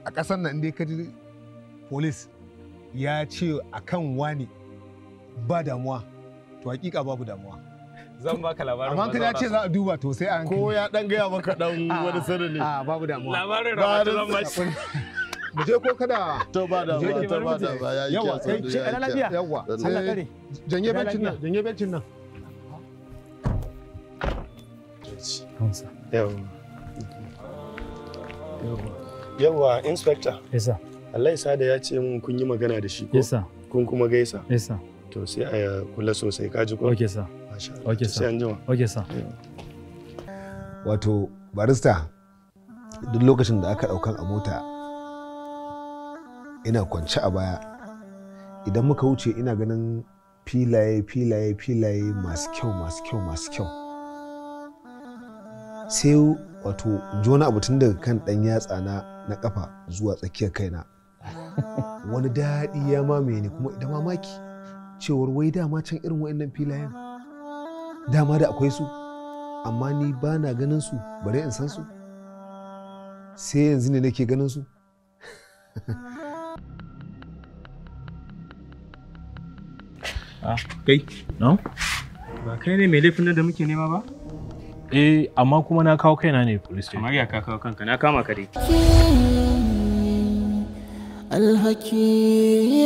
a ƙasar nan dai kaji police ya ce akan wani ba damuwa to hakika babu damuwa. Zan baka labarin. Amma kada ya ce za a duba to sai an ko ya dan gaya maka dan wani sirri ne. Babu damuwa. Labarin Ramatu zan bashi. Mu je ko kada to ba da ba ya yi yawa kyau. ce ana lafiya yawa Allah kare janye bencin nan yawa inspector. Yes sir. Allah ya sada ya ce mun kun yi magana da shi ko? Yes sir. Kun kuma gaisa? Yes sir. To sai a kula sosai ka ji ko? Okay sir. Masha Allah. Okay sir. Sai an jima. Okay sir. wato barista duk lokacin da aka daukan a mota ina kwance a baya idan muka wuce ina ganin filaye masu kyau sai wato jona abu tun daga kan dan yatsa na kafa zuwa tsakiyar kaina wani daɗi ya mamaye ni kuma da mamaki cewar wai dama can irin wa'annan filayen dama da akwai su amma ni ba na ganin su bare in san su sai yanzu ne nake ganin su. Kai? No? Ba kai ne mai laifin da muke nema ba? Amma kuma na kawo kaina ne police station. Kamar ya ka kawo kanka na kama ka dai. Alhaki